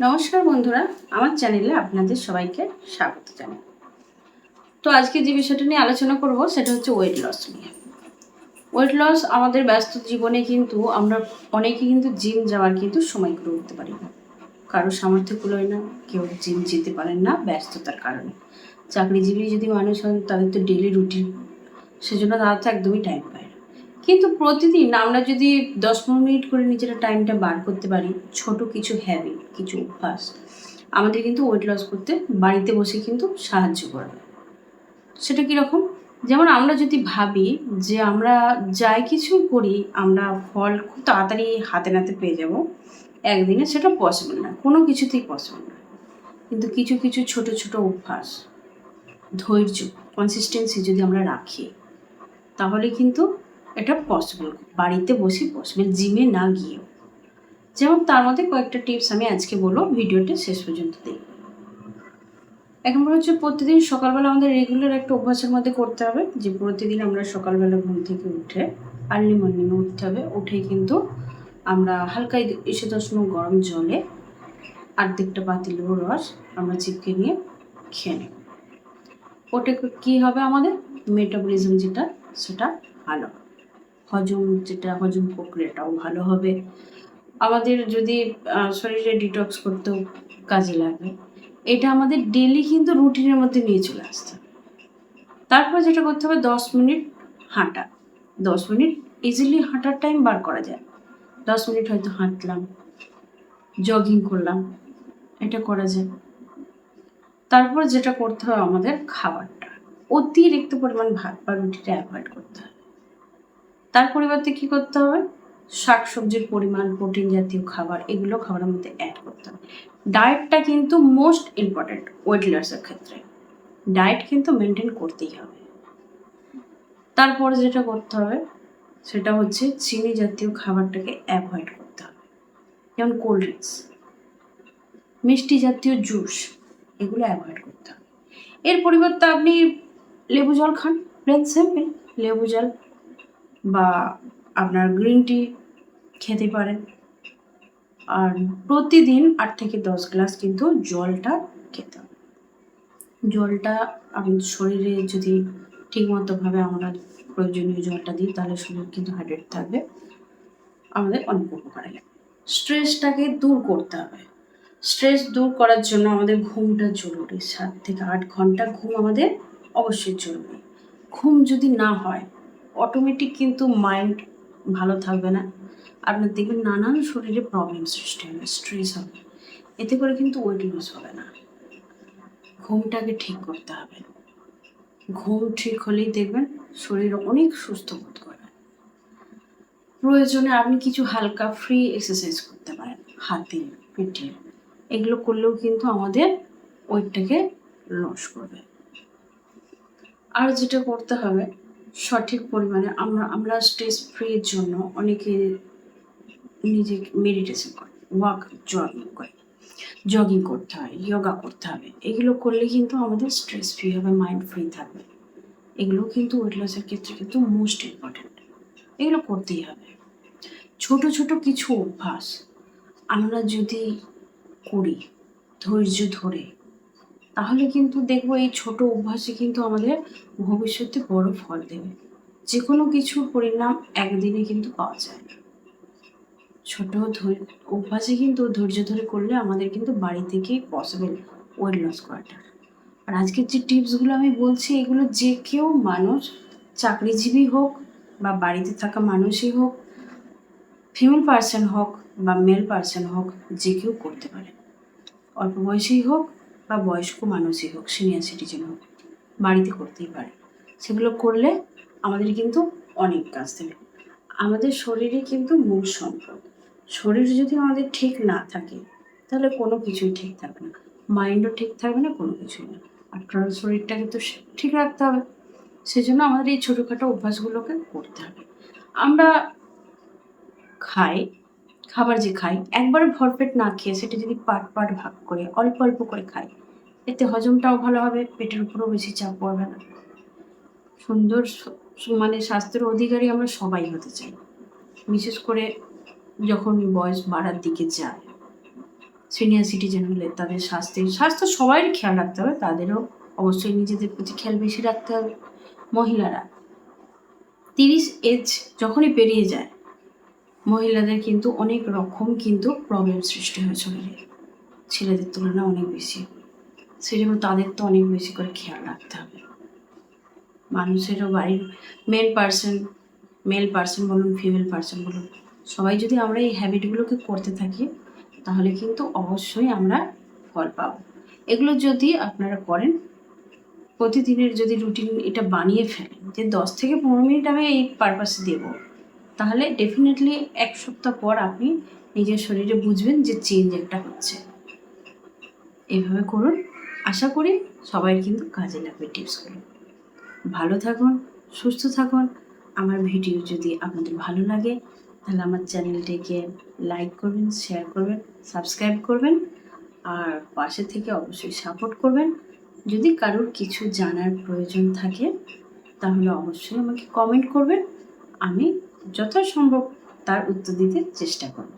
নমস্কার বন্ধুরা, আমার চ্যানেলে আপনাদের সবাইকে স্বাগত জানাই। তো আজকে যে বিষয়টা নিয়ে আলোচনা করব সেটা হচ্ছে ওয়েট লস নিয়ে। ওয়েট লস আমাদের ব্যস্ত জীবনে কিন্তু আমরা অনেকে কিন্তু জিম যাওয়ার কিন্তু সময় করে উঠতে পারি না। কারো সামর্থ্য কুলোয় না, কেউ জিম যেতে পারেন না ব্যস্ততার কারণে। চাকরিজীবী যদি মানুষ হন তাদের তো ডেলি রুটিন, সেজন্য তারা তো একদমই টাইম পায় না। কিন্তু প্রতিদিন আমরা যদি 10-15 মিনিট করে নিজেরা টাইমটা বার করতে পারি, ছোট কিছু হ্যাবিট, কিছু অভ্যাস আমাদের কিন্তু ওয়েট লস করতে বাড়িতে বসে কিন্তু সাহায্য করবে। সেটা কীরকম? যেমন আমরা যদি ভাবি যে আমরা যাই কিছু করি আমরা ফল খুব তাড়াতাড়ি হাতে নাতে পেয়ে যাব একদিনে, সেটা পসিবল না, কোনো কিছুতেই পসিবল না। কিন্তু কিছু কিছু ছোট ছোট অভ্যাস, ধৈর্য, কনসিস্টেন্সি যদি আমরা রাখি তাহলে কিন্তু এটা পসিবল, বাড়িতে বসে পসিবল, জিমে না গিয়েও। যেমন তার মধ্যে কয়েকটা টিপস আমি আজকে বলবো, ভিডিওটা শেষ পর্যন্ত দেখব। এক নম্বর হচ্ছে প্রতিদিন সকালবেলা আমাদের রেগুলার একটা অভ্যাসের মধ্যে করতে হবে যে প্রতিদিন আমরা সকালবেলা ঘুম থেকে উঠে আর্লি মর্নিংয়ে উঠতে হবে। উঠেই কিন্তু আমরা হালকা এসে গরম জলে অর্ধেকটা পাতিলেবু রস আমরা চিপকে নিয়ে খেয়ে নেব। ওটা কী হবে, আমাদের মেটাবলিজম যেটা সেটা ভালো, হজম প্রক্রিয়াটাও ভালো হবে। আমাদের যদি শরীরে ডিটক্স করতেও কাজে লাগে, এটা আমাদের ডেলি কিন্তু রুটিনের মধ্যে নিয়ে চলে আসতে হবে। তারপর যেটা করতে হবে 10 মিনিট হাঁটা। 10 মিনিট ইজিলি হাঁটার টাইম বার করা যায়। 10 মিনিট হয়তো হাঁটলাম, জগিং করলাম, এটা করা যায়। তারপর যেটা করতে হবে, আমাদের খাবারটা অতিরিক্ত পরিমাণ ভাত বা রুটিটা অ্যাভয়েড করতে হবে। তার পরিবর্তে কী করতে হবে, শাক সবজির পরিমাণ, প্রোটিন জাতীয় খাবার, এগুলো খাবারের মধ্যে অ্যাড করতে হবে। ডায়েটটা কিন্তু মোস্ট ইম্পর্ট্যান্ট ওয়েট লসের ক্ষেত্রে। ডায়েট কিন্তু মেনটেন করতেই হবে। তারপরে যেটা করতে হবে সেটা হচ্ছে চিনি জাতীয় খাবারটাকে অ্যাভয়েড করতে হবে, যেমন কোল্ড ড্রিঙ্কস, মিষ্টি জাতীয় জুস, এগুলো অ্যাভয়েড করতে হবে। এর পরিবর্তে আপনি লেবু জল খান, প্লেন সিম্পল লেবু জল, বা আপনার গ্রিন টি খেতে পারেন। আর প্রতিদিন 8 থেকে 10 গ্লাস কিন্তু জলটা খেতে হবে। জলটা আমাদের শরীরে যদি ঠিকমতোভাবে আমরা প্রয়োজনীয় জলটা দিই তাহলে শরীর কিন্তু হাইড্রেট থাকবে, আমাদের অনেক উপকারে লাগে। স্ট্রেসটাকে দূর করতে হবে। স্ট্রেস দূর করার জন্য আমাদের ঘুমটা জরুরি। 7 থেকে 8 ঘন্টা ঘুম আমাদের অবশ্যই জরুরি। ঘুম যদি না হয় অটোমেটিক কিন্তু মাইন্ড ভালো থাকবে না, আপনার দেখবেন নানান শরীরে প্রবলেম সৃষ্টি হবে, স্ট্রেস হবে, এতে করে কিন্তু ওয়েট লস হবে না। ঘুমটাকে ঠিক করতে হবে। ঘুম ঠিক হলেই দেখবেন শরীর অনেক সুস্থ বোধ করবে। প্রয়োজনে আপনি কিছু হালকা ফ্রি এক্সারসাইজ করতে পারেন, হাতের, পেটের, এগুলো করলেও কিন্তু আমাদের ওয়েটটাকে লস করবে। আর যেটা করতে হবে, সঠিক পরিমাণে আমরা স্ট্রেস ফ্রির জন্য অনেকে নিজেকে মেডিটেশন করে, জগিং করতে হয়, যোগা করতে হবে। এগুলো করলে কিন্তু আমাদের স্ট্রেস ফ্রি হবে, মাইন্ড ফ্রি থাকবে। এগুলো কিন্তু ওয়েট লসের ক্ষেত্রে কিন্তু মোস্ট ইম্পর্টেন্ট, এগুলো করতেই হবে। ছোট ছোট কিছু অভ্যাস আমরা যদি করি ধৈর্য ধরে, তাহলে কিন্তু দেখবো এই ছোট অভ্যাসে কিন্তু আমাদের ভবিষ্যতে বড় ফল দেবে। যে কোনো কিছুর পরিণাম একদিনে কিন্তু পাওয়া যায় না। ছোট অভ্যাসে কিন্তু ধৈর্য ধরে করলে আমাদের কিন্তু বাড়ি থেকেই পসিবল ওয়েট লস করাটা। আর আজকের যে টিপসগুলো আমি বলছি, এগুলো যে কেউ মানুষ, চাকরিজীবী হোক বা বাড়িতে থাকা মানুষই হোক, ফিমেল পার্সন হোক বা মেল পার্সন হোক, যে কেউ করতে পারে। অল্প বয়সেই হোক বা বয়স্ক মানুষই হোক, সিনিয়র সিটিজেন হোক, বাড়িতে করতেই পারে। সেগুলো করলে আমাদের কিন্তু অনেক কাজ দেবে। আমাদের শরীরে কিন্তু মূল সম্পদ। শরীর যদি আমাদের ঠিক না থাকে তাহলে কোনো কিছুই ঠিক থাকবে না, মাইন্ডও ঠিক থাকবে না, কোনো কিছুই না। আর শরীরটাকে তো ঠিক রাখতে হবে, সেজন্য আমাদের এই ছোটোখাটো অভ্যাসগুলোকে করতে হবে। আমরা খাবার যে খাই, একবারে ভরপেট না খেয়ে সেটা যদি পার্ট ভাগ করে অল্প অল্প করে খাই, এতে হজমটাও ভালো হবে, পেটের উপরেও বেশি চাপ পড়বে না। সুন্দর স্বাস্থ্যের অধিকারী আমরা সবাই হতে চাই, বিশেষ করে যখন বয়স বাড়ার দিকে যায়। সিনিয়র সিটিজেন হলে তাদের স্বাস্থ্য সবাই খেয়াল রাখতে হবে, তাদেরও অবশ্যই নিজেদের প্রতি খেয়াল বেশি রাখতে হবে। মহিলারা 30 এজ যখনই পেরিয়ে যায়, মহিলাদের কিন্তু অনেক রকম কিন্তু প্রবলেম সৃষ্টি হয় শরীরে, ছেলেদের তুলনায় অনেক বেশি। সেজন্য তাদের তো অনেক বেশি করে খেয়াল রাখতে হবে। মানুষেরও বাড়ির মেল পার্সন বলুন, ফিমেল পার্সন বলুন, সবাই যদি আমরা এই হ্যাবিটগুলোকে করতে থাকি তাহলে কিন্তু অবশ্যই আমরা ফল পাব। এগুলো যদি আপনারা করেন, প্রতিদিনের যদি রুটিন এটা বানিয়ে ফেলেন যে 10 থেকে 15 মিনিট আমি এই পারপাসে দেব, তাহলে ডেফিনেটলি 1 সপ্তাহ পর আপনি নিজের শরীরে বুঝবেন যে চেঞ্জ একটা হচ্ছে। এইভাবে করুন, আশা করি সবাই কিন্তু কাজে লাগবে টিপসগুলো। ভালো থাকুন, সুস্থ থাকুন। আমার ভিডিও যদি আপনাদের ভালো লাগে তাহলে আমার চ্যানেলটিকে লাইক করবেন, শেয়ার করবেন, সাবস্ক্রাইব করবেন, আর পাশে থেকে অবশ্যই সাপোর্ট করবেন। যদি কারোর কিছু জানার প্রয়োজন থাকে তাহলে অবশ্যই আমাকে কমেন্ট করবেন, আমি যথাসম্ভব তার উত্তর দিতে চেষ্টা করব।